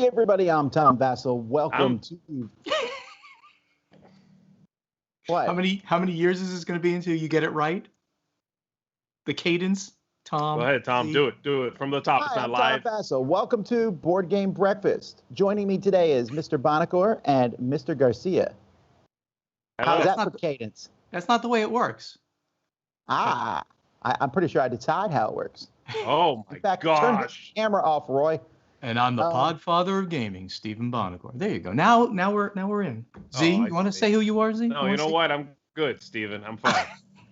everybody, I'm Tom Vassell. Welcome to... What? How many years is this going to be until you get it right? The cadence, Tom. Go ahead, Tom. Do it from the top. Hi, It's not I'm live. Tom Vassell. Welcome to Board Game Breakfast. Joining me today is Mr. Barker and Mr. Garcia. How's that for cadence? That's not the way it works. I'm pretty sure I decide how it works. Oh my In fact, gosh! Turn the camera off, Roy. And I'm the podfather of gaming, Stephen Barnacore. There you go. Now we're in. Z, you want to say who you are, Z? No, you know what? I'm good, Stephen. I'm fine.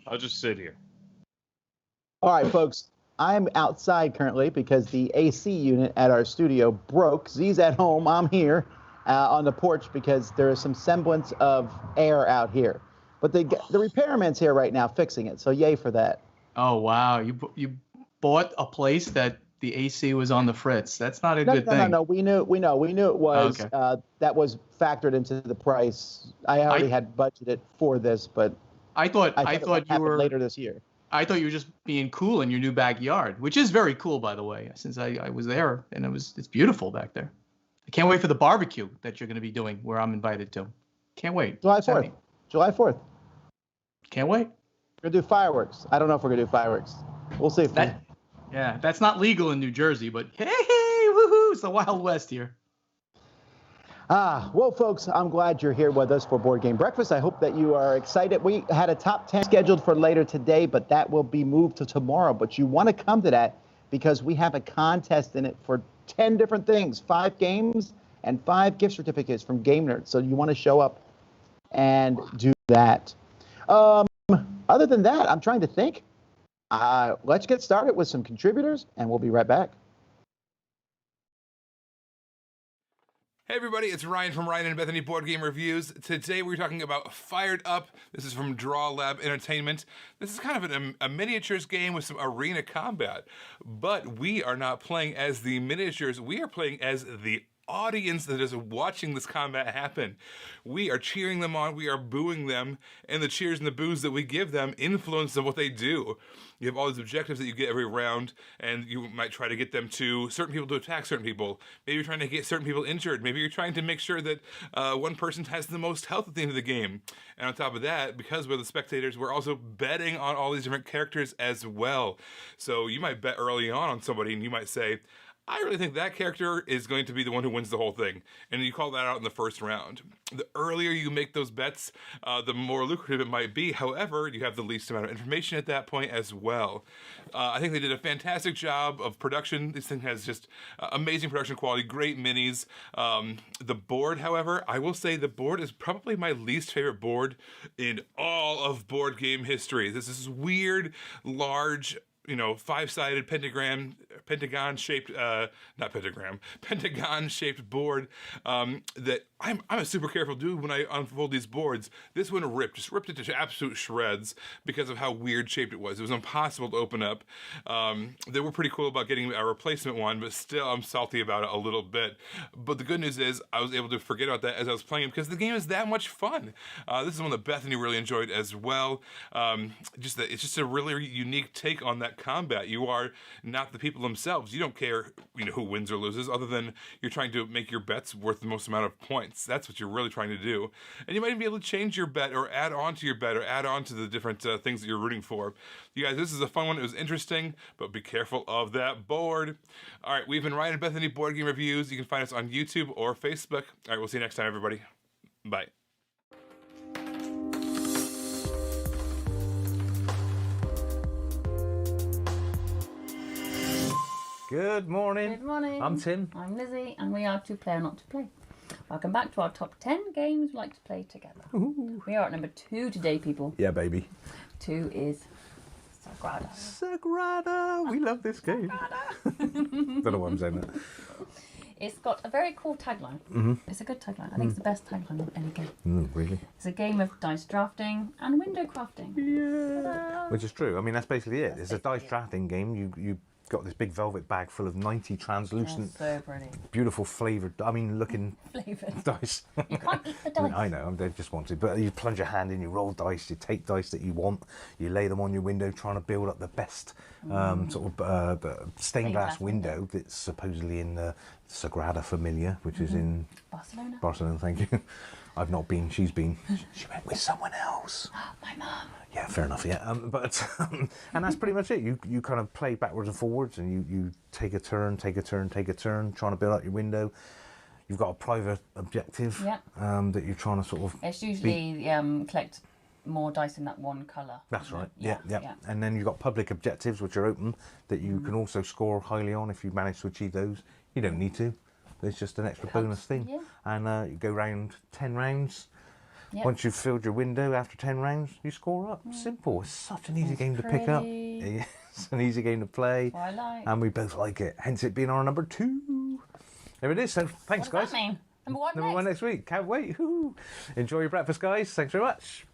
I'll just sit here. All right, folks. I'm outside currently because the AC unit at our studio broke. Z's at home. I'm here on the porch because there is some semblance of air out here. But the repairman's here right now fixing it. So yay for that. Oh wow! You bought a place that the AC was on the fritz. That's not a good thing. No. We knew it was. Okay. That was factored into the price. I already had budgeted for this, but I thought you were later this year. I thought you were just being cool in your new backyard, which is very cool, by the way. Since I was there and it's beautiful back there. I can't wait for the barbecue that you're going to be doing where I'm invited to. Can't wait. July 4th. July 4th. Can't wait. We're gonna do fireworks. I don't know if we're gonna do fireworks. We'll see. Yeah, that's not legal in New Jersey, but hey, woohoo! It's the Wild West here. Well, folks, I'm glad you're here with us for Board Game Breakfast. I hope that you are excited. We had a top 10 scheduled for later today, but that will be moved to tomorrow. But you want to come to that because we have a contest in it for 10 different things, 5 games and 5 gift certificates from Game Nerds. So you want to show up and do that. Other than that, I'm trying to think. Let's get started with some contributors, and we'll be right back. Hey everybody, it's Ryan from Ryan and Bethany Board Game Reviews. Today we're talking about Fired Up. This is from Draw Lab Entertainment. This is kind of a miniatures game with some arena combat, but we are not playing as the miniatures. We are playing as the audience that is watching this combat happen. We are cheering them on, we are booing them, and the cheers and the boos that we give them influence them what they do. You have all these objectives that you get every round, and you might try to get them to certain people to attack certain people. Maybe you're trying to get certain people injured. Maybe you're trying to make sure that one person has the most health at the end of the game. And on top of that, because we're the spectators, we're also betting on all these different characters as well. So you might bet early on somebody, and you might say, I really think that character is going to be the one who wins the whole thing. And you call that out in the first round. The earlier you make those bets, the more lucrative it might be. However, you have the least amount of information at that point as well. I think they did a fantastic job of production. This thing has just amazing production quality, great minis. The board, however, I will say the board is probably my least favorite board in all of board game history. This is weird, large, 5-sided pentagon-shaped board that I'm a super careful dude when I unfold these boards. This one ripped it to absolute shreds because of how weird shaped it was. It was impossible to open up. They were pretty cool about getting a replacement one, but still I'm salty about it a little bit. But the good news is I was able to forget about that as I was playing it because the game is that much fun. This is one that Bethany really enjoyed as well. It's just a really unique take on that combat. You are not the people themselves. You don't care who wins or loses, other than you're trying to make your bets worth the most amount of points. That's what you're really trying to do. And you might even be able to change your bet or add on to your bet or add on to the different things that you're rooting for. You guys, this is a fun one. It was interesting, but be careful of that board. All right, we've been Ryan and Bethany Board Game Reviews. You can find us on YouTube or Facebook. All right, we'll see you next time, everybody. Bye. Good morning. Good morning. I'm Tim. I'm Lizzie, and we are To Play or Not to Play. Welcome back to our top 10 games we like to play together. Ooh. We are at number 2 today, people. Yeah, baby. 2 is Sagrada. Sagrada. We love this game. Don't know why I'm saying that. It's got a very cool tagline. Mm-hmm. It's a good tagline. I think it's the best tagline of any game. Really? It's a game of dice drafting and window crafting. Yeah. Ta-da. Which is true. I mean, that's basically it. It's a dice drafting game. You got this big velvet bag full of 90 translucent, That's so pretty. beautiful flavoured, looking Flavoured. dice. You can't eat the dice. I know, they just wanted, but you plunge your hand in, you roll dice, you take dice that you want, you lay them on your window, trying to build up the best stained glass window that's supposedly in the Sagrada Familia, which is in Barcelona. Thank you. I've not been. She's been. She went with someone else. My mum. Yeah, fair enough. Yeah, and that's pretty much it. You kind of play backwards and forwards, and you take a turn, trying to build up your window. You've got a private objective that you're trying to sort of. It's usually collect more dice in that one colour. That's right. Yeah. And then you've got public objectives, which are open, that you can also score highly on if you manage to achieve those. You don't need to. There's just an extra bonus thing. Yeah. And you go round 10 rounds. Yep. Once you've filled your window after 10 rounds, you score up. Simple. It's such an easy game to pick up. It's an easy game to play. I like. And we both like it. Hence it being our number 2. There it is. So thanks, guys. What does that mean? Number one next week. Can't wait. Woo. Enjoy your breakfast, guys. Thanks very much.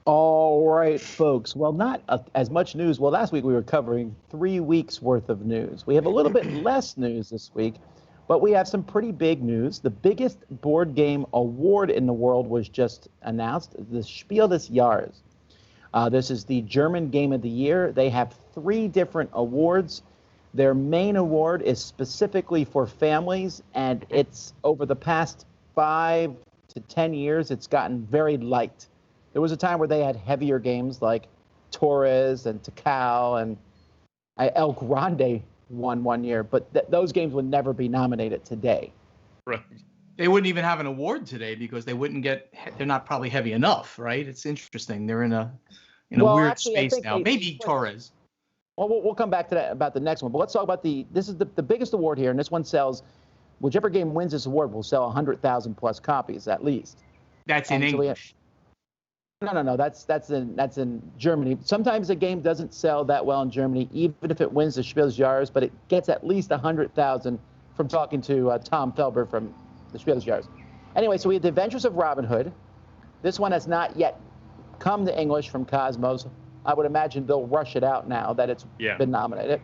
All right, folks. Well, not as much news. Well, last week we were covering 3 weeks worth of news. We have a little bit less news this week, but we have some pretty big news. The biggest board game award in the world was just announced, the Spiel des Jahres. This is the German Game of the Year. They have 3 different awards. Their main award is specifically for families, and it's over the past 5 to 10 years, it's gotten very light. There was a time where they had heavier games like Torres and Takao, and El Grande won one year, but those games would never be nominated today. Right. They wouldn't even have an award today because they're not probably heavy enough, right? It's interesting. They're in a weird space now. Maybe Torres. Well, we'll come back to that about the next one, but let's talk about this is the biggest award here, and this one sells, whichever game wins this award will sell 100,000 plus copies at least. That's in English. No. That's in Germany. Sometimes a game doesn't sell that well in Germany, even if it wins the Spiel des Jahres, but it gets at least 100,000 from talking to Tom Felber from the Spiel des Jahres. Anyway, so we have The Adventures of Robin Hood. This one has not yet come to English from Cosmos. I would imagine they'll rush it out now that it's been nominated.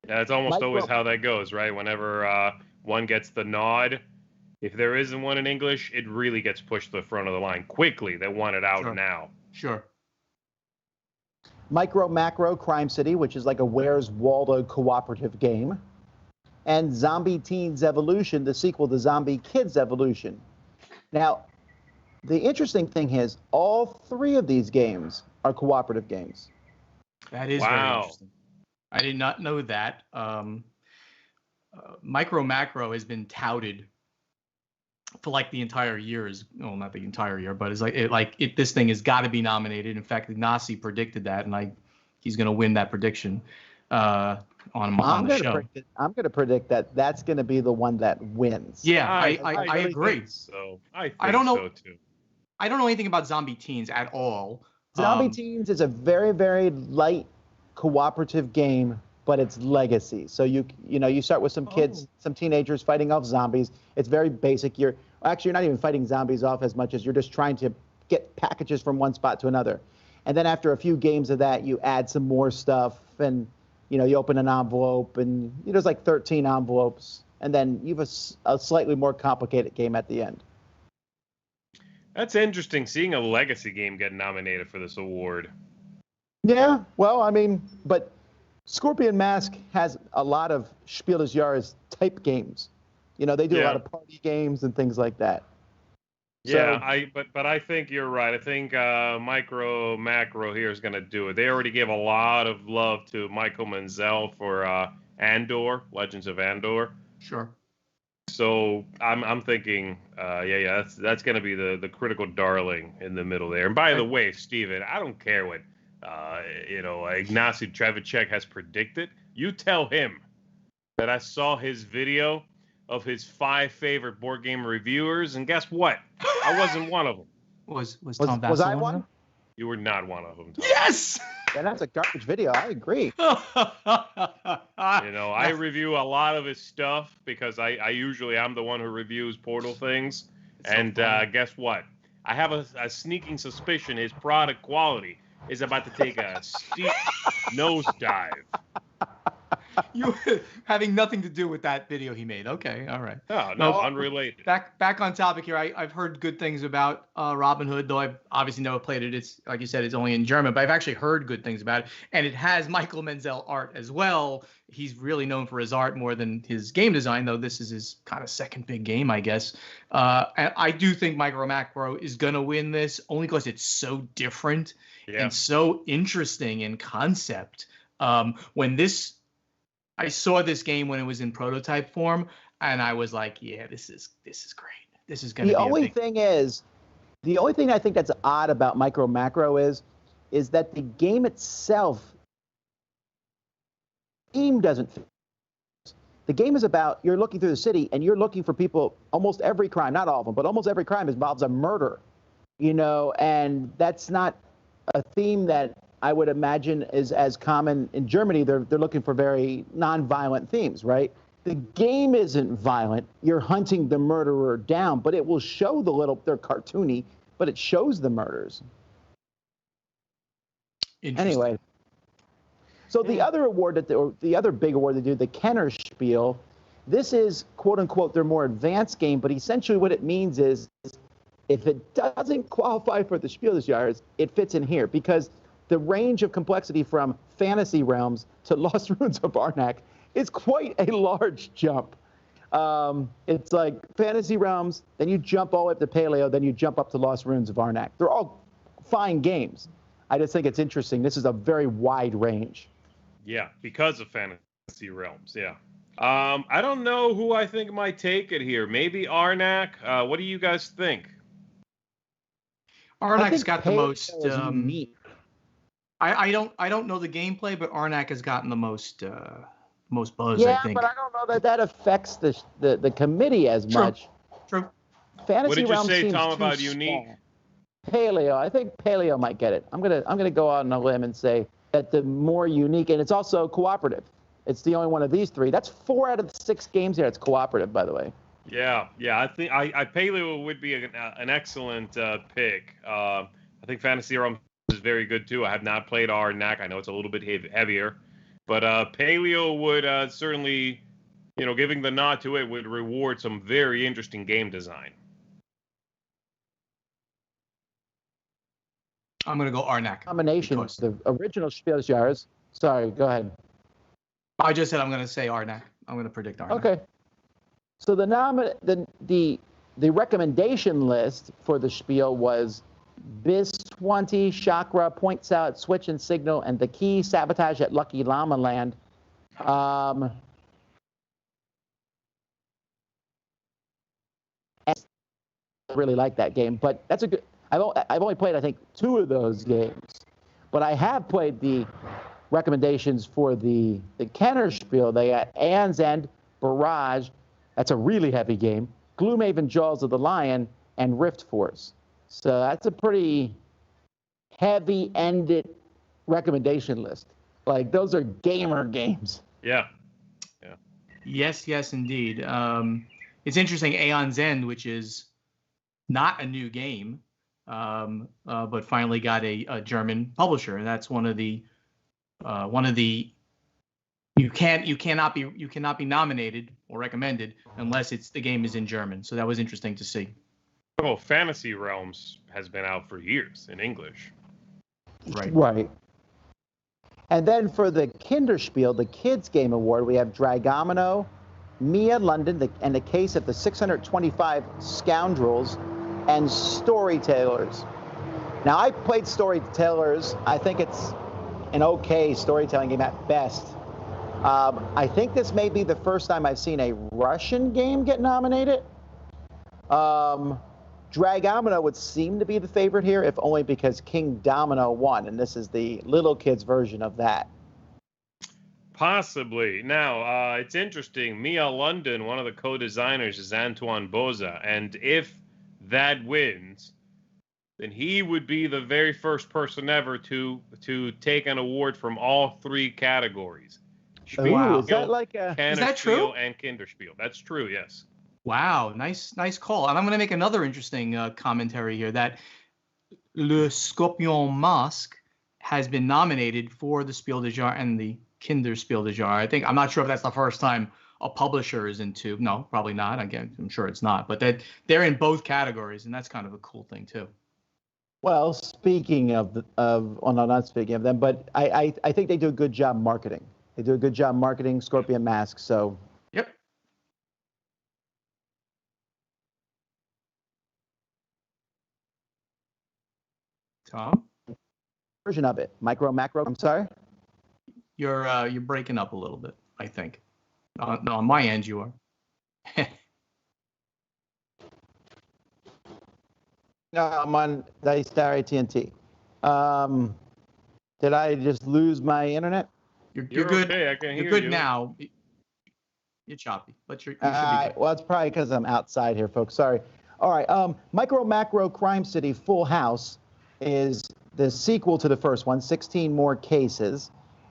Yeah, it's almost always how that goes, right? Whenever one gets the nod, if there isn't one in English, it really gets pushed to the front of the line quickly. They want it out now. Sure. Micro Macro Crime City, which is like a Where's Waldo cooperative game. And Zombie Teens Evolution, the sequel to Zombie Kids Evolution. Now, the interesting thing is all 3 of these games are cooperative games. That is very interesting. I did not know that. Micro Macro has been touted for like the entire year. Not the entire year, but it's this thing has got to be nominated. In fact, Ignacy predicted that, and he's going to win that prediction on the show. I'm going to predict that that's going to be the one that wins. Yeah, I agree. So I don't know. So too. I don't know anything about Zombie Teens at all. Zombie Teens is a very, very light cooperative game, but it's legacy. So you start with some kids, some teenagers fighting off zombies. It's very basic. You're not even fighting zombies off as much as you're just trying to get packages from one spot to another. And then after a few games of that, you add some more stuff, and you open an envelope, and there's like 13 envelopes, and then you have a slightly more complicated game at the end. That's interesting, seeing a legacy game get nominated for this award. Yeah, well, but Scorpion Mask has a lot of Spiel des Jahres type games. They do a lot of party games and things like that. Yeah, but I think you're right. I think Micro Macro here is going to do it. They already gave a lot of love to Michael Menzel for Andor, Legends of Andor. Sure. So I'm thinking, that's going to be the critical darling in the middle there. And by the way, Steven, I don't care what Ignacy Trevicek has predicted. You tell him that I saw his video of his 5 favorite board game reviewers, and guess what? I wasn't one of them. Was Tom Vassell was I one? You were not one of them, Tom. Yes! And that's a garbage video. I agree. I review a lot of his stuff because I I'm the one who reviews Portal things. And guess what? I have a sneaking suspicion his product quality is about to take a steep nosedive. You having nothing to do with that video he made. Okay, all right. No, unrelated. Back on topic here. I've heard good things about Robin Hood, though I've obviously never played it. It's like you said, it's only in German, but I've actually heard good things about it. And it has Michael Menzel art as well. He's really known for his art more than his game design, though this is his kind of second big game, I guess. And I do think Micro Macro is gonna win this only because it's so different and so interesting in concept. I saw this game when it was in prototype form, and I was like, "Yeah, this is great. This is going to be." The only thing I think that's odd about Micro Macro is that the game itself, theme doesn't fit. The game is about you're looking through the city and you're looking for people. Almost every crime, not all of them, but almost every crime involves a murder, and that's not a theme that I would imagine is as common in Germany. They're looking for very non-violent themes, right? The game isn't violent. You're hunting the murderer down, but it will show they're cartoony, but it shows the murders. Anyway, so the other award the other big award they do, the Kenner Spiel, this is quote unquote their more advanced game, but essentially what it means is if it doesn't qualify for the Spiel des Jahres, it fits in here because the range of complexity from Fantasy Realms to Lost Ruins of Arnak is quite a large jump. It's like Fantasy Realms, then you jump all the way up to Paleo, then you jump up to Lost Ruins of Arnak. They're all fine games. I just think it's interesting. This is a very wide range. Yeah, because of Fantasy Realms, yeah. I don't know who I think might take it here. Maybe Arnak. What do you guys think? Arnak's got the most unique. I don't know the gameplay, but Arnak has gotten the most buzz. Yeah, I think. But I don't know that affects the committee as much. True. Fantasy what did you Realms say, seems Tom, too about unique? Small. Paleo. I think Paleo might get it. I'm gonna go out on a limb and say that the more unique, and it's also cooperative. It's the only one of these three. That's 4 out of 6 games here. It's cooperative, by the way. Yeah. I think Paleo would be an excellent pick. I think Fantasy Realms is very good too. I have not played Arnak. I know it's a little bit heavier, but Paleo would certainly, giving the nod to it would reward some very interesting game design. I'm gonna go Arnak. Combination of the original Spiel des Jahres. Sorry, go ahead. I just said I'm gonna say Arnak. I'm gonna predict Arnak. Okay. So the recommendation list for the Spiel was Biz 20, Chakra, Point Salad, Switch and Signal, and the Key, Sabotage at Lucky Llama Land. I really like that game, but that's a good. I've only played I think 2 of those games, but I have played the recommendations for the Kenner Spiel. They got Aeon's End, Barrage. That's a really heavy game. Gloomhaven, Jaws of the Lion, and Rift Force. So that's a pretty heavy-ended recommendation list. Like, those are gamer games. Yeah. Yes, indeed. It's interesting, Aeon's End, which is not a new game, but finally got a German publisher, and that's one of the you cannot be nominated or recommended unless the game is in German. So that was interesting to see. Oh, Fantasy Realms has been out for years in English. Right. And then for the Kinderspiel, the Kids Game Award, we have Dragomino, Mia London, and the Case of the 625 Scoundrels, and Storytellers. Now, I played Storytellers. I think it's an okay storytelling game at best. I think this may be the first time I've seen a Russian game get nominated. Dragomino would seem to be the favorite here, if only because King Domino won, and this is the little kids version of that. Possibly. Now, it's interesting. Mia London, one of the co-designers, is Antoine Boza, and if that wins, then he would be the very first person ever to take an award from all 3 categories. Wow. Is that like a... Is that true? And Kinderspiel. That's true, yes. Wow, nice call. And I'm going to make another interesting commentary here that Le Scorpion Masque has been nominated for the Spiel des Jahres and the Kinderspiel des Jahres. I'm not sure if that's the first time a publisher is into. No, probably not. Again, I'm sure it's not. But they're in both categories, and that's kind of a cool thing too. Well, speaking of not speaking of them, but I think they do a good job marketing. They do a good job marketing Scorpion Mask. So. Yep. Tom? Version of it. Micro, macro. I'm sorry. You're breaking up a little bit, I think. No, on my end you are. No, I'm on Star AT&T. Did I just lose my internet? You're good. Okay, I can hear you're good you. now. You're choppy, but you should be good. Well, it's probably because I'm outside here, folks. Sorry. All right. Micro Macro Crime City Full House is the sequel to the first one, 16 more cases.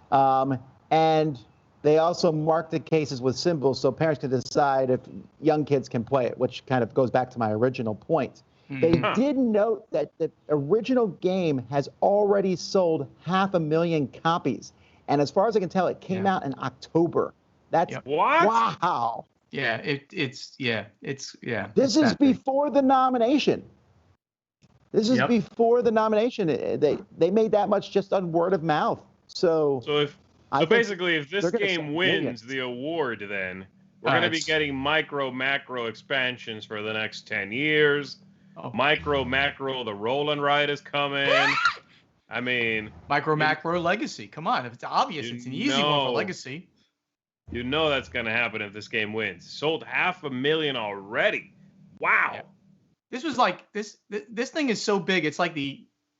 And they also mark the cases with symbols so parents can decide if young kids can play it, which kind of goes back to my original point. They did note that the original game has already sold 500,000 copies. And as far as I can tell, it came out in October. That's what? Wow. Yeah, it's This is before the nomination. This is before the nomination. They made that much just on word of mouth. So basically, if this game wins the award, then we're going to be getting micro macro expansions for the next 10 years. Micro macro, the roll and ride is coming. I mean, micro macro legacy. Come on, if it's obvious, it's an easy one for legacy. You know that's going to happen if this game wins. Sold 500,000 already. Wow. Yeah. This was like this thing is so big. It's like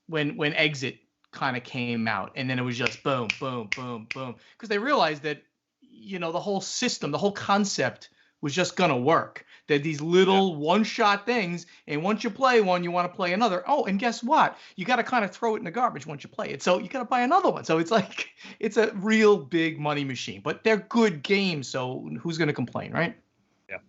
when Exit kind of came out, and then it was just boom, boom, boom, boom, because they realized that the whole system, the whole concept was just gonna work. They're these little one-shot things, and once you play one, you want to play another. Oh, and guess what? You got to kind of throw it in the garbage once you play it. So you got to buy another one. So it's like it's a real big money machine. But they're good games, so who's gonna complain, right? Yeah.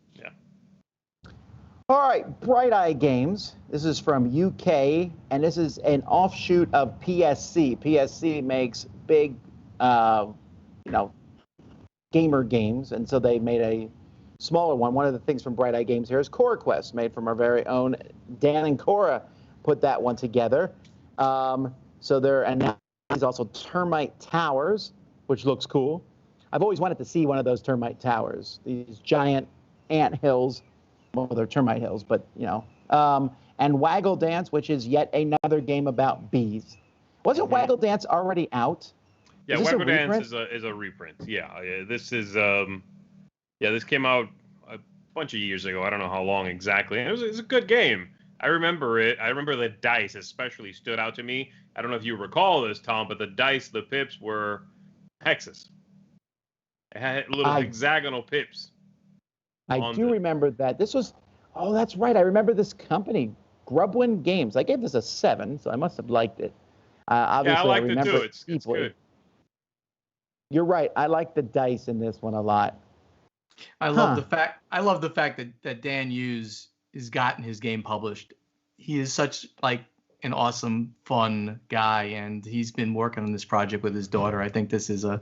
All right, Bright Eye Games. This is from UK, and this is an offshoot of PSC. PSC makes big, gamer games, and so they made a smaller one. One of the things from Bright Eye Games here is Cora Quest, made from our very own Dan and Cora put that one together. And there's also Termite Towers, which looks cool. I've always wanted to see one of those termite towers, these giant ant hills. Well, they're termite hills, but and Waggle Dance, which is yet another game about bees. Wasn't Waggle Dance already out? Yeah, Waggle Dance is a reprint. Yeah, this is this came out a bunch of years ago. I don't know how long exactly. It was a good game. I remember it. I remember the dice especially stood out to me. I don't know if you recall this, Tom, but the dice, the pips were hexes. It had little hexagonal pips. I do remember that. This was, that's right. I remember this company, Grubwin Games. I gave this a 7, so I must have liked it. Obviously, I liked it too. It's good. You're right. I like the dice in this one a lot. I love the fact that Dan Hughes has gotten his game published. He is such an awesome, fun guy, and he's been working on this project with his daughter. I think this is a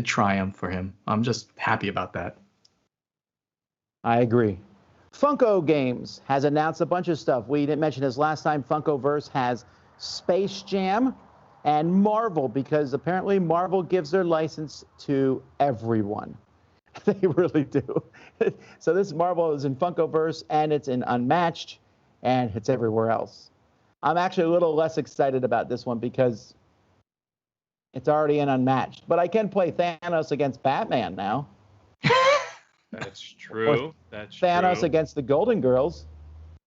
triumph for him. I'm just happy about that. I agree. Funko Games has announced a bunch of stuff. We didn't mention this last time. Funkoverse has Space Jam and Marvel, because apparently Marvel gives their license to everyone. They really do. So this Marvel is in Funkoverse, and it's in Unmatched, and it's everywhere else. I'm actually a little less excited about this one because it's already in Unmatched. But I can play Thanos against Batman now. That's true. That's Thanos true. against the Golden Girls.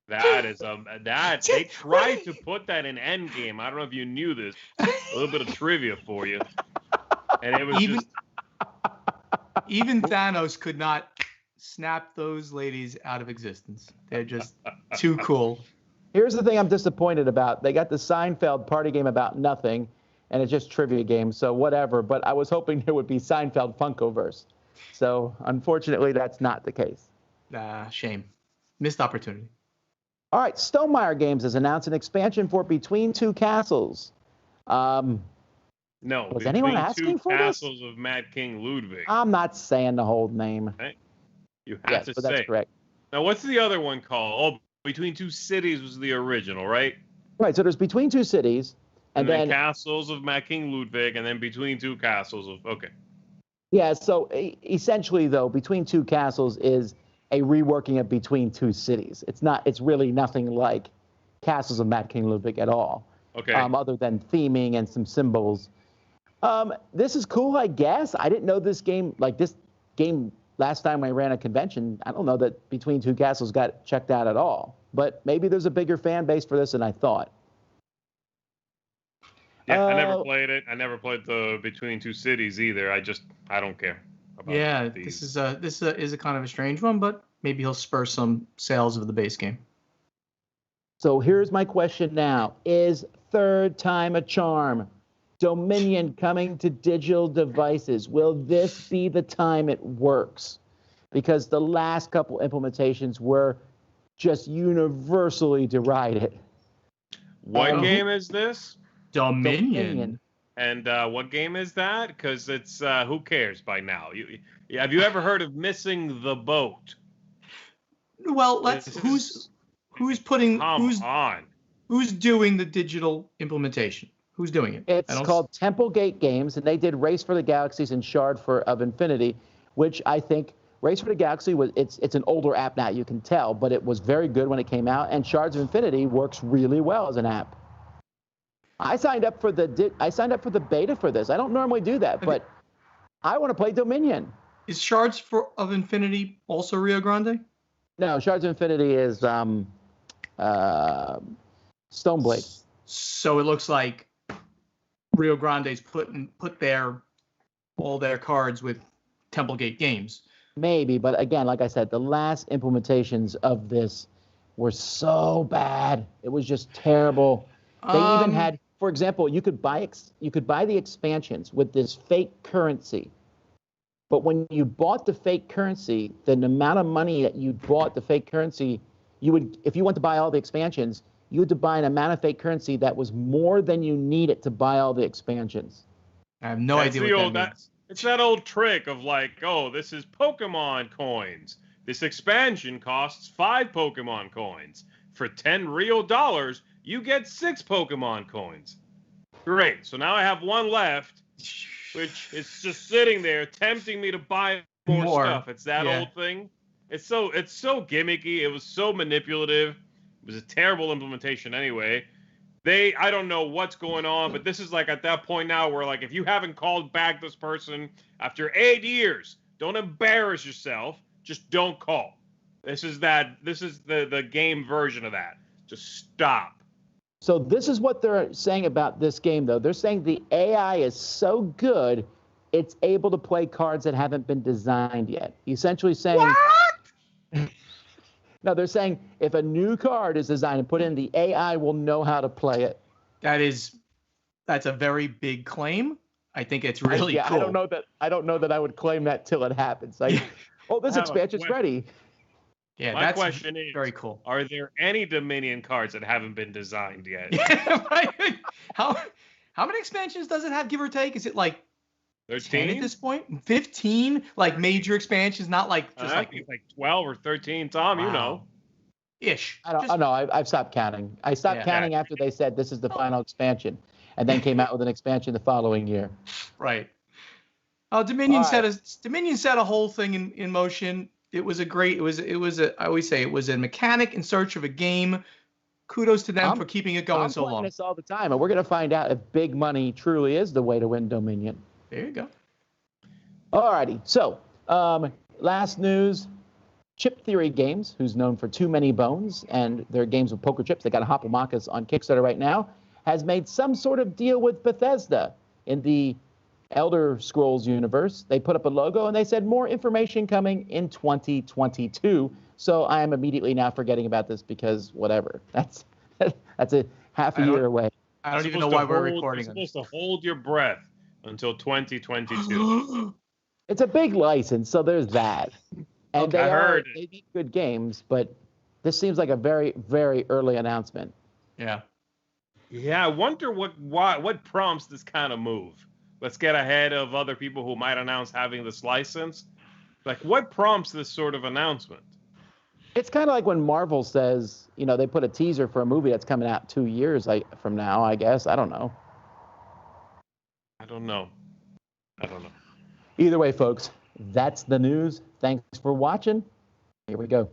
That is they tried to put that in Endgame. I don't know if you knew this. A little bit of trivia for you. And it was even Thanos could not snap those ladies out of existence. They're just too cool. Here's the thing I'm disappointed about. They got the Seinfeld party game about nothing, and it's just trivia game, so whatever. But I was hoping there would be Seinfeld Funkoverse. So unfortunately, that's not the case. Shame. Missed opportunity. All right, Stonemaier Games has announced an expansion for Between Two Castles. No, was anyone asking for this? Castles of Mad King Ludwig. I'm not saying the whole name. Right? You have to say. That's correct. Now, what's the other one called? Oh, Between Two Cities was the original, right? Right, so there's Between Two Cities. And then Castles of Mad King Ludwig, and then Between Two Castles of... Okay. Yeah, so essentially, though, Between Two Castles is a reworking of Between Two Cities. It's really nothing like Castles of Mad King Ludwig at all. Okay. Other than theming and some symbols. This is cool, I guess. I didn't know this game, last time I ran a convention, I don't know that Between Two Castles got checked out at all. But maybe there's a bigger fan base for this than I thought. Yeah, I never played it. I never played the Between Two Cities either. I don't care about these. This is a kind of a strange one, but maybe he'll spur some sales of the base game. So here's my question now. Is third time a charm? Dominion coming to digital devices. Will this be the time it works? Because the last couple implementations were just universally derided. What game is this? Dominion. And what game is that? Because it's who cares by now? Have you ever heard of Missing the Boat? Well, who's doing the digital implementation? Who's doing it? It's called Templegate Games, and they did Race for the Galaxies and Shard of Infinity, which I think Race for the Galaxy it's an older app now, you can tell, but it was very good when it came out, and Shards of Infinity works really well as an app. I signed up for the beta for this. I don't normally do that, but I want to play Dominion. Is Shards of Infinity also Rio Grande? No, Shards of Infinity is Stoneblade. So it looks like Rio Grande's put all their cards with Templegate Games. Maybe, but again, like I said, the last implementations of this were so bad. It was just terrible. They even had, for example, you could buy the expansions with this fake currency. But when you bought the fake currency, the amount of money that you bought the fake currency, if you want to buy all the expansions, you had to buy an amount of fake currency that was more than you needed to buy all the expansions. I have no idea what that means. It's that old trick of this is Pokemon coins. This expansion costs 5 Pokemon coins. For 10 real dollars, you get 6 Pokemon coins. Great. So now I have one left, which is just sitting there tempting me to buy more stuff. It's that old thing. It's so gimmicky. It was so manipulative. It was a terrible implementation anyway. I don't know what's going on, but this is at that point now where if you haven't called back this person after 8 years, don't embarrass yourself. Just don't call. This is the game version of that. Just stop. So this is what they're saying about this game, though. They're saying the AI is so good, it's able to play cards that haven't been designed yet. Essentially saying... What? No, they're saying if a new card is designed and put in, the AI will know how to play it. That's a very big claim. I think it's really cool. I don't know that I would claim that till it happens. This expansion's ready. Yeah, my question is very cool. Are there any Dominion cards that haven't been designed yet? How many expansions does it have, give or take? Is it 13 10 at this point? 15 major expansions, not just I think it's 12 or 13. Tom, wow. You know. Ish. I don't know. I've stopped counting. I stopped counting after they said this is the final expansion, and then came out with an expansion the following year. Right. Oh, Dominion set a whole thing in motion. It was I always say it was a mechanic in search of a game. Kudos to them for keeping it going so long. I'm playing this all the time, and we're going to find out if big money truly is the way to win Dominion. There you go. All righty. So, last news. Chip Theory Games, who's known for Too Many Bones and their games with poker chips, they got a Hopalmachus on Kickstarter right now, has made some sort of deal with Bethesda in the Elder Scrolls universe. They put up a logo and they said more information coming in 2022. So I am immediately now forgetting about this because whatever. That's a half a year away. I don't even know why we're recording. You're supposed to hold your breath until 2022. It's a big license, so there's that. And they make good games, but this seems like a very, very early announcement. Yeah. Yeah, I wonder what prompts this kind of move. Let's get ahead of other people who might announce having this license. Like, what prompts this sort of announcement? It's kind of like when Marvel says, they put a teaser for a movie that's coming out 2 years from now, I guess. I don't know. I don't know. Either way, folks, that's the news. Thanks for watching. Here we go.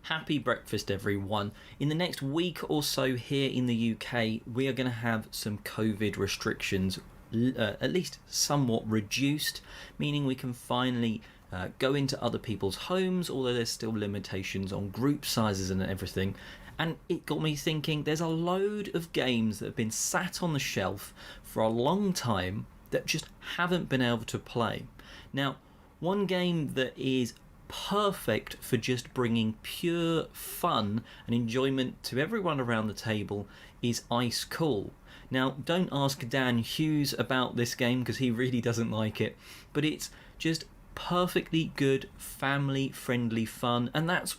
Happy breakfast, everyone. In the next week or so here in the UK, we are going to have some COVID restrictions, at least somewhat reduced, meaning we can finally go into other people's homes, although there's still limitations on group sizes and everything. And it got me thinking, there's a load of games that have been sat on the shelf for a long time that just haven't been able to play. Now, one game that is perfect for just bringing pure fun and enjoyment to everyone around the table is Ice Cool. Now, don't ask Dan Hughes about this game because he really doesn't like it, but it's just perfectly good, family-friendly fun, and that's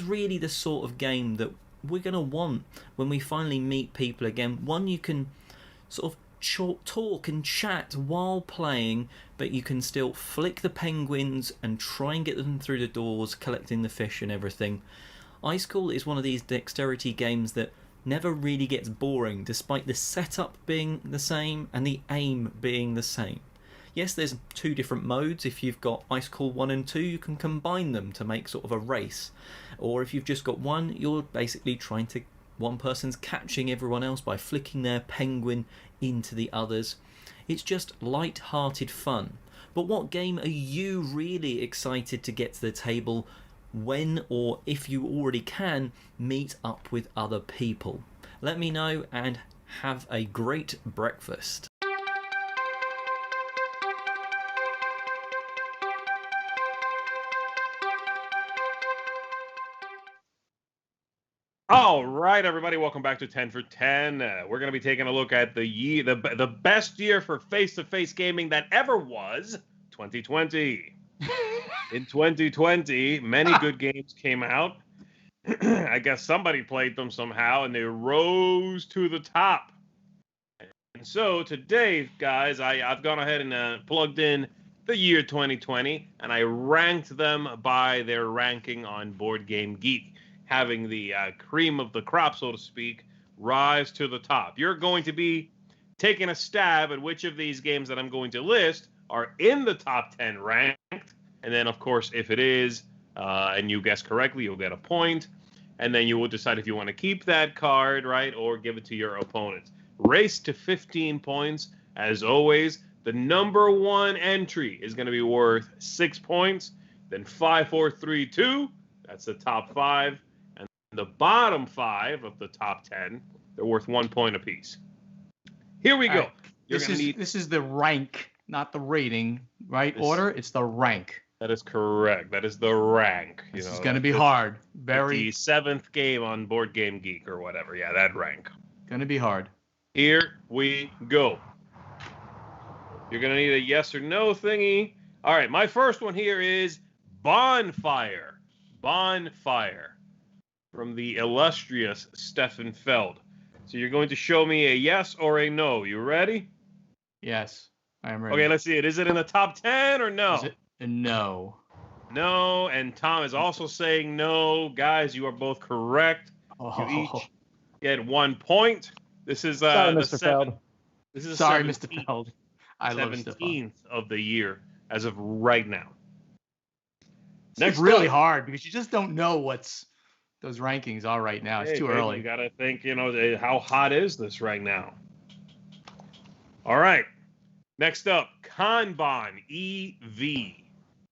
really the sort of game that we're going to want when we finally meet people again. One you can sort of talk and chat while playing, but you can still flick the penguins and try and get them through the doors, collecting the fish and everything. Ice Cool is one of these dexterity games that never really gets boring, despite the setup being the same and the aim being the same. Yes, there's 2 different modes. If you've got Ice Cool 1 and 2, you can combine them to make sort of a race. Or if you've just got one, you're basically trying to... one person's catching everyone else by flicking their penguin into the others. It's just light-hearted fun. But what game are you really excited to get to the table when, or if you already can, meet up with other people? Let me know and have a great breakfast. All right, everybody, welcome back to 10 for 10. We're going to be taking a look at the best year for face-to-face gaming that ever was, 2020. In 2020, many good games came out. I guess somebody played them somehow, and they rose to the top. And so today, guys, I've gone ahead and plugged in the year 2020, and I ranked them by their ranking on Board Game Geek, having the cream of the crop, so to speak, rise to the top. You're going to be taking a stab at which of these games that I'm going to list are in the top 10 ranked. And then, of course, if it is, and you guess correctly, you'll get a point. And then you will decide if you want to keep that card, right, or give it to your opponent. Race to 15 points. As always, the number 1 entry is going to be worth 6 points. Then 5, 4, 3, 2. That's the top 5. The bottom 5 of the top 10, they're worth 1 point apiece. Here we go. Right. This is the rank, not the rating, right? Order, it's the rank. That is correct. That is the rank. This is going to be hard. The 7th game on Board Game Geek or whatever. Yeah, that rank. Going to be hard. Here we go. You're going to need a yes or no thingy. All right, my first one here is Bonfire. Bonfire. From the illustrious Stefan Feld. So you're going to show me a yes or a no. You ready? Yes, I am ready. Okay, let's see it. Is it in the top 10 or no? Is it a no? No, and Tom is also saying no. Guys, you are both correct. Oh. You each get 1 point. This is Sorry, Mr. Feld. This is Sorry, Mr. Feld. I love 17th of the year as of right now. It's really hard because you just don't know what's those rankings are right now. It's too early. You got to think, how hot is this right now? All right. Next up, Kanban EV.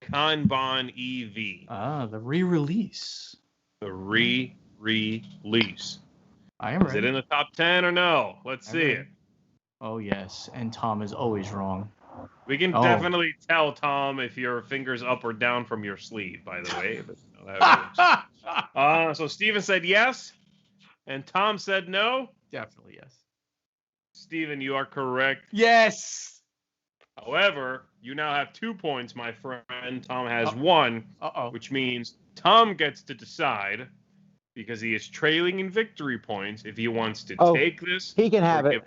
Kanban EV. Ah, the re-release. The re-release. I am ready. Is it in the top 10 or no? Let's see it. Oh, yes. And Tom is always wrong. We can definitely tell, Tom, if your finger's up or down from your sleeve, by the way. So Steven said yes. And Tom said no? Definitely yes. Steven, you are correct. Yes. However, you now have 2 points, my friend. Tom has 1, which means Tom gets to decide, because he is trailing in victory points, if he wants to take this. He can have it.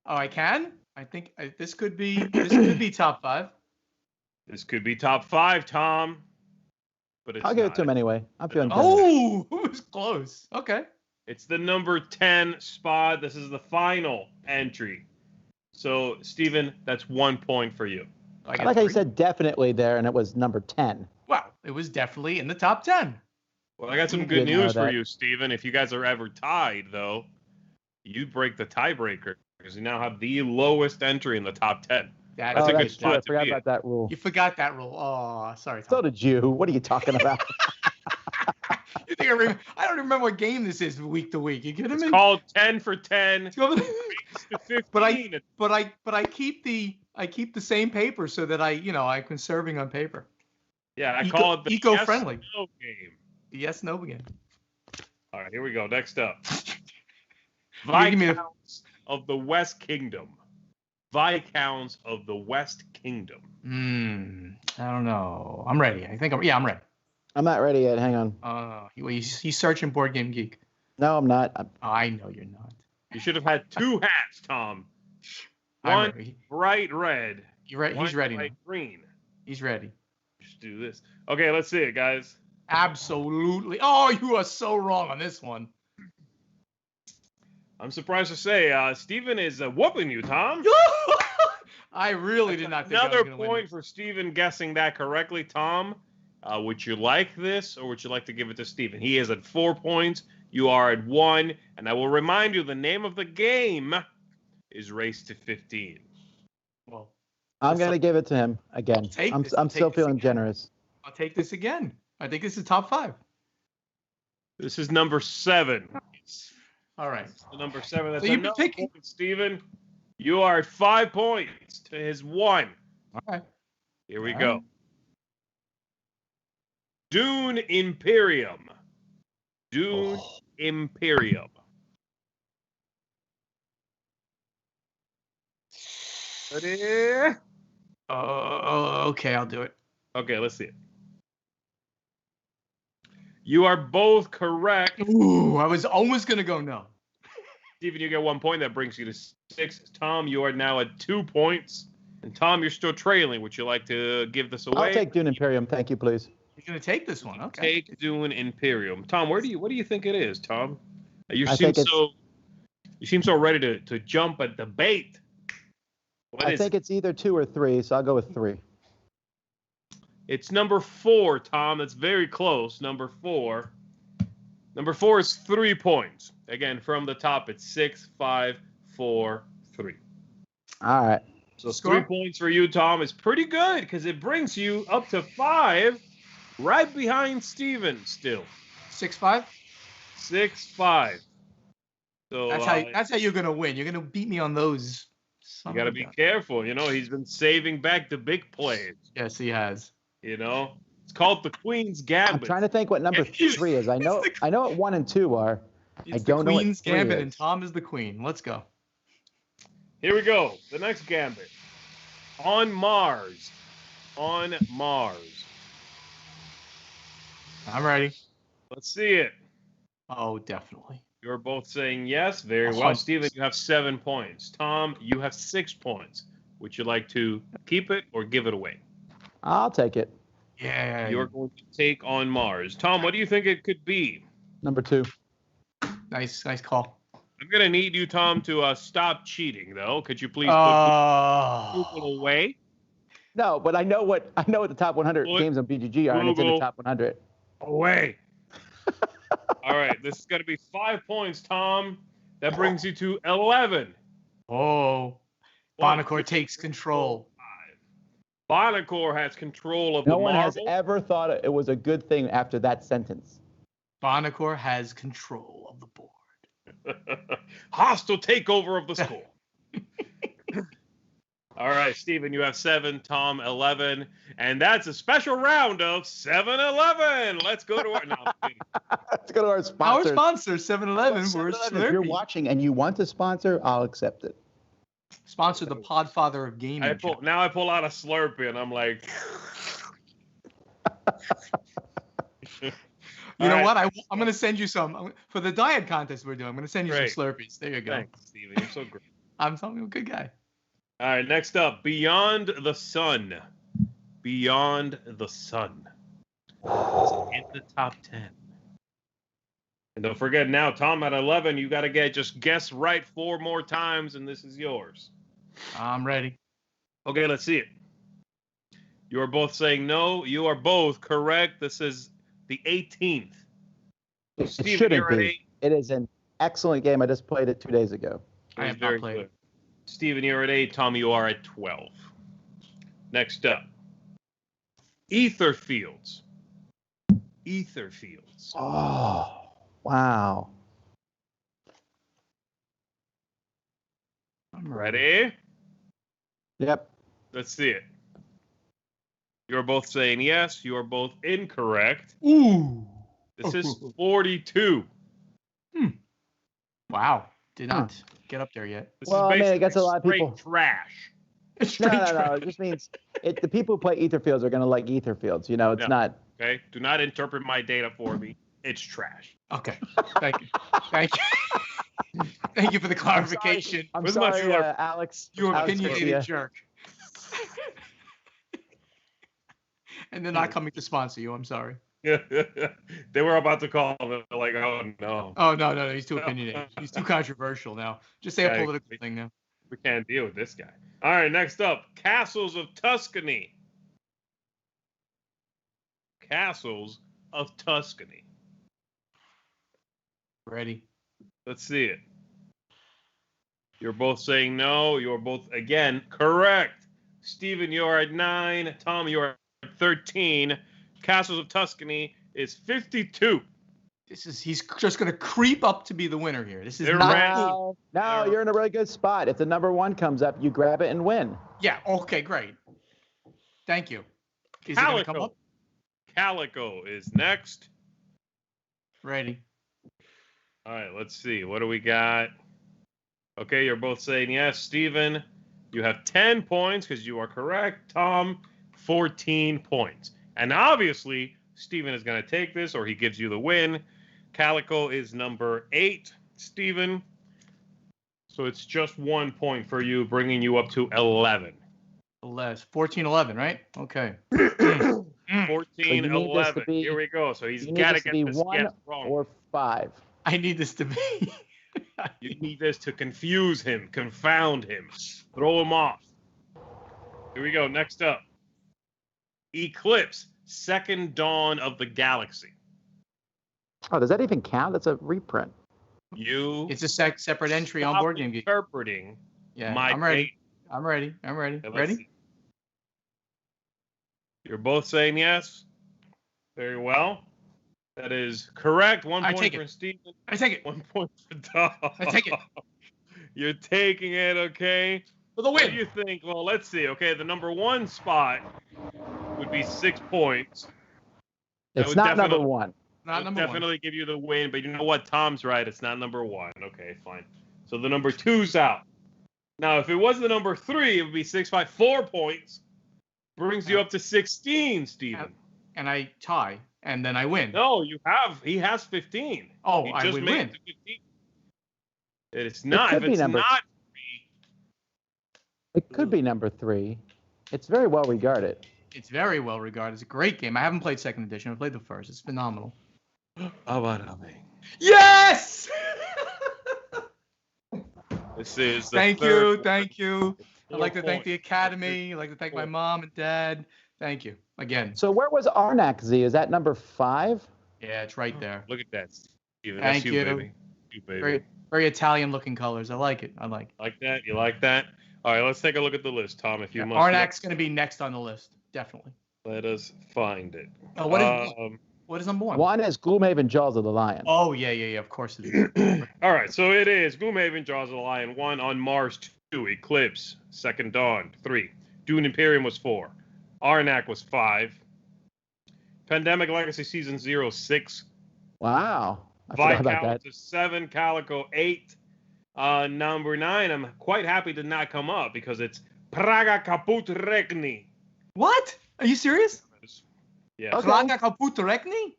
Oh, I can? I think this could be top 5. This could be top 5, Tom. But I'll give it to him anyway. I'm feeling generous. Oh, it was close. Okay. It's the number 10 spot. This is the final entry. So, Steven, that's 1 point for you. I like how you said definitely there, and it was number 10. Wow, it was definitely in the top 10. Well, I got some good news for you, Steven. If you guys are ever tied, though, you break the tiebreaker, because you now have the lowest entry in the top 10. That's a good spot I forgot about that rule. You forgot that rule. Oh, sorry, Tom. So did you. What are you talking about? You think I don't remember what game this is week to week. You kidding me? It's called 10 for 10. But I keep the same paper so that I'm conserving on paper. Yeah, I call it the eco-friendly yes-no game. Yes-no game. All right, here we go. Next up. Viscounts of the West Kingdom. Viscounts of the West Kingdom. I don't know. I'm ready. I'm ready. I'm not ready yet. Hang on. He's searching Board Game Geek. No, I'm not. I know you're not. You should have had 2 hats, Tom. One bright red. You're right. He's ready. Bright green. He's ready. Just do this. Okay, let's see it, guys. Absolutely. Oh, you are so wrong on this one. I'm surprised to say, Steven is whooping you, Tom. I really did not think I was another gonna win point this. for Steven guessing that correctly, Tom. Would you like this, or would you like to give it to Steven? He is at 4 points. You are at 1. And I will remind you, the name of the game is Race to 15. Well, I'm going to give it to him again. I'm still feeling generous. I'll take this again. I think this is top 5. This is number 7. All right. The number 7. That's So you've been another picking. point, Steven. You are at 5 points to his 1. All right. Here we go. Dune Imperium. Dune Imperium. Ready? Okay, I'll do it. Okay, let's see it. You are both correct. Ooh, I was almost going to go no. Steven, you get 1 point. That brings you to 6. Tom, you are now at 2 points. And Tom, you're still trailing. Would you like to give this away? I'll take Dune Imperium. Thank you, please. You're going to take this one. Okay. Take Dune Imperium. Tom, what do you think it is, Tom? You seem so ready to jump at the bait. I think it's either 2 or 3, so I'll go with 3. It's number 4, Tom. That's very close. Number 4. Number 4 is 3 points. Again, from the top, it's 6, 5, 4, 3. All right. So 3 points for you, Tom. Is pretty good because it brings you up to 5, right behind Steven still. 6-5? 6-5. So that's how you're gonna win. You're gonna beat me on those. You got to be careful. He's been saving back the big plays. Yes, he has. It's called the Queen's Gambit. I'm trying to think what number 3 is. I know what 1 and 2 are. I don't know what 3 Queen's Gambit, is. and Tom is the queen. Let's go. Here we go. The next gambit. On Mars. On Mars. I'm ready. Let's see it. Oh, definitely. You're both saying yes. Very well. Steven, you have 7 points. Tom, you have 6 points. Would you like to keep it or give it away? I'll take it. Yeah. You're going to take On Mars. Tom, what do you think it could be? Number 2. Nice call. I'm going to need you, Tom, to stop cheating, though. Could you please put Google away? No, but I know what the top 100 games on BGG are, and it's in the top 100. Away. All right, this is going to be 5 points, Tom. That brings you to 11. Oh. Bonacor takes control. Bonacor has control of the marble. No one has ever thought it was a good thing after that sentence. Bonacor has control of the board. Hostile takeover of the school. All right, Steven, you have 7, Tom 11, and that's a special round of 7-Eleven. Let's go to our Let's go to our sponsor. Our sponsor, 7-Eleven. We're If you're Slurpee. watching and you want to sponsor, I'll accept it. Sponsor the Podfather of gaming. Now I pull out a Slurpee, and I'm like... You know what? I'm going to send you some. For the diet contest we're doing, I'm going to send you some Slurpees. There you go. Thanks, Steven. You're so great. I'm a good guy. All right, next up, Beyond the Sun. Beyond the Sun. In the top 10. And don't forget now, Tom at 11, you got to just guess right 4 more times, and this is yours. I'm ready. Okay, let's see it. You are both saying no. You are both correct. This is the 18th. It Steven, shouldn't be. It is an excellent game. I just played it 2 days ago. I have not played it. Steven, you're at 8. Tom, you are at 12. Next up. Ether Fields. Ether Fields. Oh, wow. I'm ready. Yep. Let's see it. You're both saying yes. You are both incorrect. Ooh. This is 42. Wow. Did not get up there yet. This Well, is I mean, it gets a lot of people. Trash. No. It just means the people who play Ether Fields are going to like Ether Fields. You know, it's not. Okay. Do not interpret my data for me. It's trash. Okay. Thank you. Thank you. Thank you for the clarification. I'm sorry, Alex. You Alex opinionated Garcia. jerk. And they're not coming to sponsor you. I'm sorry. They were about to call. They're like, oh, no. Oh, no. He's too opinionated. He's too controversial now. Just say a political thing now. We can't deal with this guy. All right, next up. Castles of Tuscany. Castles of Tuscany. Ready. Let's see it. You're both saying no. You're both, again, correct. Steven, you're at 9. Tom, you're at 13. Castles of Tuscany is 52. He's just going to creep up to be the winner here. This is No, you're in a really good spot. If the number 1 comes up, you grab it and win. Yeah, okay, great. Thank you. Is it going to come up? Calico is next. Ready. All right, let's see. What do we got? Okay, you're both saying yes. Steven, you have 10 points because you are correct. Tom, 14 points. And obviously, Steven is going to take this or he gives you the win. Calico is number 8, Steven. So it's just 1 point for you, bringing you up to 11. 14-11, right? Okay. 14-11. Here we go. So he's got to get this 1 wrong. or 5. I need this to be. You need this to confuse him, confound him, throw him off. Here we go. Next up. Eclipse, Second Dawn of the Galaxy. Oh, does that even count? That's a reprint. It's a separate entry on Board Game Geek. Interpreting. Yeah, my I'm ready. date. I'm ready. Ready? You're both saying yes. Very well. That is correct. 1 point for Steven. I take it. 1 point for Tom. I take it. You're taking it, okay? For the win. What do you think? Well, let's see. Okay, the number 1 spot would be 6 points. It's not number 1. Not number 1. Definitely give you the win, but you know what? Tom's right. It's not number 1. Okay, fine. So the number 2's out. Now, if it was the number 3, it would be 6, 5, 4 points. Brings you up to 16, Steven. And I tie, and then I win. No, he has 15. Oh, he I just would made win. it to 15. It's not. It could If it's be number not 3. It could be number 3. It's very well regarded. It's very well regarded. It's a great game. I haven't played second edition. I played the first. It's phenomenal. Yes! This is the Thank you. I'd like to thank the point. Academy. I'd like to thank my mom and dad. Thank you again. So where was Arnak Z? Is that number 5? Yeah, it's right there. Look at that, Steven. Thank That's you, baby. You, baby. Very, very Italian-looking colors. I like it. Like that? You like that? All right, let's take a look at the list, Tom. If you must. Arnak's going to be next on the list, definitely. Let us find it. Oh, what is number 1? 1 is Gloomhaven Jaws of the Lion. Oh, yeah. Of course it is. All right, so it is Gloomhaven Jaws of the Lion 1 on Mars 2. Eclipse, Second Dawn, 3. Dune Imperium was 4. Arnak was 5. Pandemic Legacy Season 0, 6. Wow. I forgot about that. Viscount 7. Calico 8. Number 9, I'm quite happy to not come up because it's Praga Kaput Rekni. What? Are you serious? Yeah. Okay. Praga Kaput Rekni?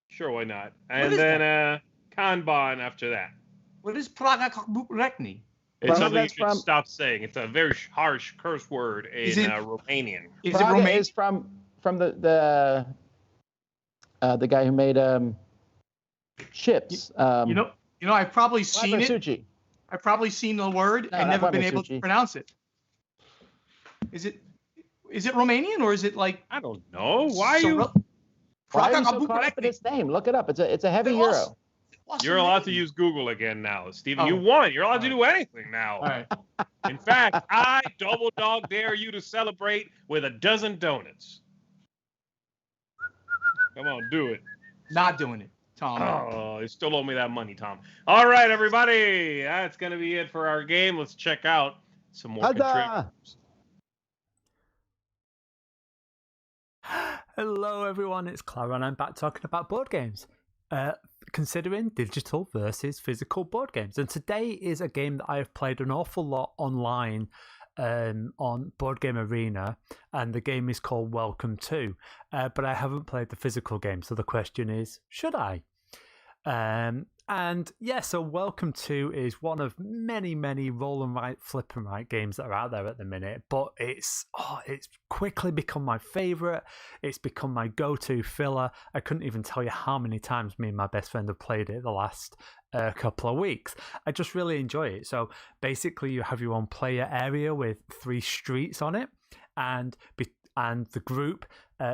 Sure, why not? And then Kanban after that. What is Praga Kaput Rekni? It's something you should stop saying. It's a very harsh curse word in Romanian. Is Praga it Romanian? is from the guy who made ships. You know, I've probably seen it. I've probably seen the word and never been able to pronounce it. Is it Romanian or is it like? I don't know. Why are you so caught up its name? Look it up. It's a heavy euro. You're allowed to use Google again now, Steven. You won. You're allowed to do anything now. All right. In fact, I double dog dare you to celebrate with a dozen donuts. Come on, do it. Not doing it, Tom. Oh, you still owe me that money, Tom. All right, everybody. That's going to be it for our game. Let's check out some more contributors. Hello everyone, it's Clara and I'm back talking about board games. Considering digital versus physical board games. And today is a game that I have played an awful lot online on Board Game Arena, and the game is called Welcome To. But I haven't played the physical game, so the question is, should I? And yeah, so Welcome To is one of many, many roll and write, flip and write games that are out there at the minute, but it's quickly become my favorite. It's become my go-to filler. I couldn't even tell you how many times me and my best friend have played it the last couple of weeks. I just really enjoy it. So basically you have your own player area with 3 streets on it, and the group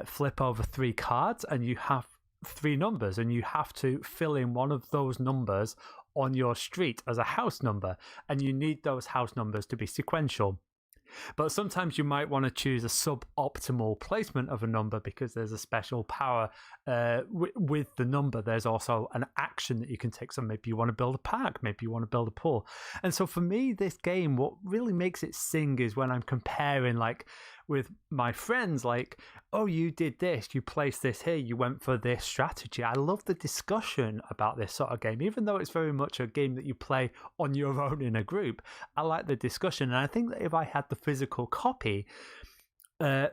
flip over 3 cards, and you have 3 numbers, and you have to fill in one of those numbers on your street as a house number, and you need those house numbers to be sequential. But sometimes you might want to choose a suboptimal placement of a number because there's a special power with the number. There's also an action that you can take. So maybe you want to build a park, maybe you want to build a pool. And so for me, this game, what really makes it sing is when I'm comparing like with my friends, like, oh, you did this, you placed this here, you went for this strategy. I love the discussion about this sort of game, even though it's very much a game that you play on your own in a group. I like the discussion, and I think that if I had the physical copy, that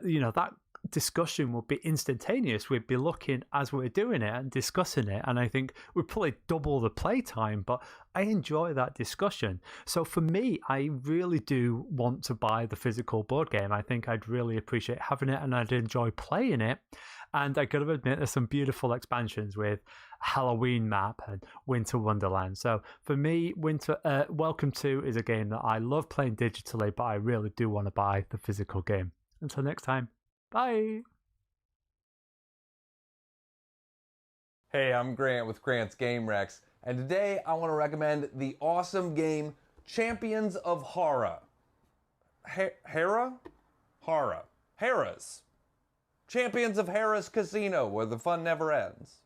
discussion would be instantaneous. We'd be looking as we're doing it and discussing it, and I think we'd probably double the play time, but I enjoy that discussion. So for me, I really do want to buy the physical board game. I think I'd really appreciate having it, and I'd enjoy playing it. And I gotta admit, there's some beautiful expansions with Halloween map and Winter Wonderland. So for me, Welcome To is a game that I love playing digitally, but I really do want to buy the physical game. Until next time. Bye. Hey, I'm Grant with Grant's Game Rex, and today I want to recommend the awesome game Champions of Horror. Harrah's. Champions of Harrah's Casino, where the fun never ends.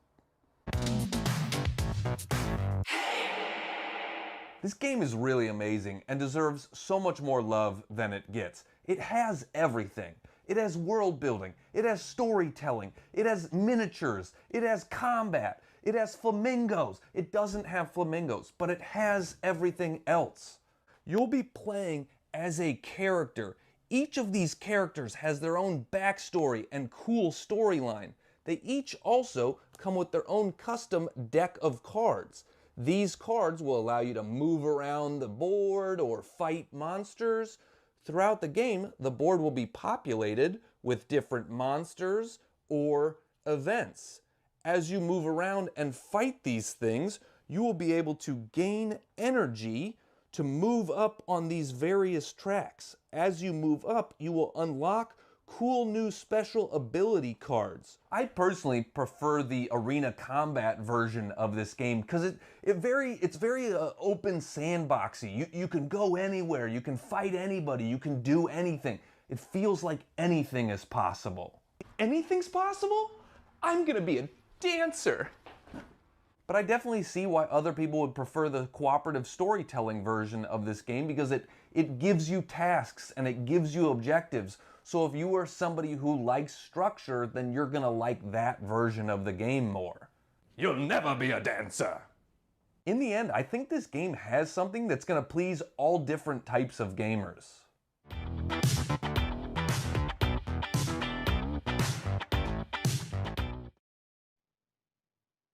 This game is really amazing and deserves so much more love than it gets. It has everything. It has world building, it has storytelling, it has miniatures, it has combat, it has flamingos. It doesn't have flamingos, but it has everything else. You'll be playing as a character. Each of these characters has their own backstory and cool storyline. They each also come with their own custom deck of cards. These cards will allow you to move around the board or fight monsters. Throughout the game, the board will be populated with different monsters or events. As you move around and fight these things, you will be able to gain energy to move up on these various tracks. As you move up, you will unlock cool new special ability cards. I personally prefer the arena combat version of this game because it's very open sandboxy. You can go anywhere, you can fight anybody, you can do anything. It feels like anything is possible. Anything's possible? I'm gonna be a dancer. but I definitely see why other people would prefer the cooperative storytelling version of this game, because it gives you tasks and it gives you objectives. So if you are somebody who likes structure, then you're gonna like that version of the game more. You'll never be a dancer. In the end, I think this game has something that's gonna please all different types of gamers.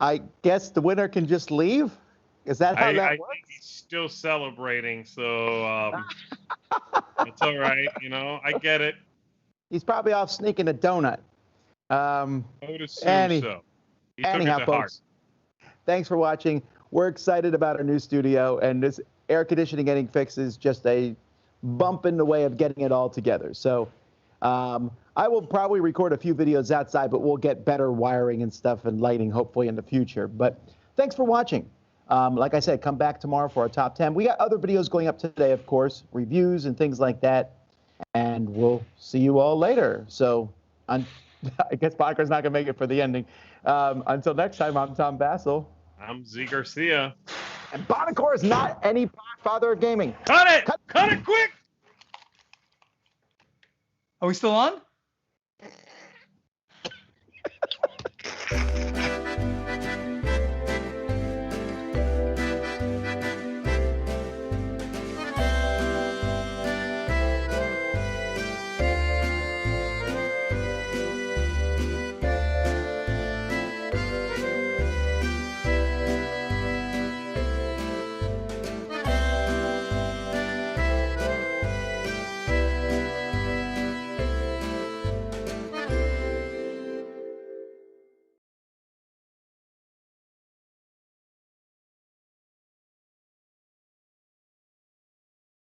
I guess the winner can just leave? Is that how that I works? think he's still celebrating, so it's all right. You know, I get it. He's probably off sneaking a donut. I would assume so. He took it Anyhow, to folks, thanks for watching. We're excited about our new studio, and this air conditioning getting fixed is just a bump in the way of getting it all together. So I will probably record a few videos outside, but we'll get better wiring and stuff and lighting hopefully in the future. But thanks for watching. Like I said, come back tomorrow for our top 10. We got other videos going up today, of course, reviews and things like that. And we'll see you all later. So I guess Barker's not going to make it for the ending. Until next time, I'm Tom Bassel. I'm Z Garcia. And Bonacor is not any father of gaming. Cut it! Cut it quick! Are we still on?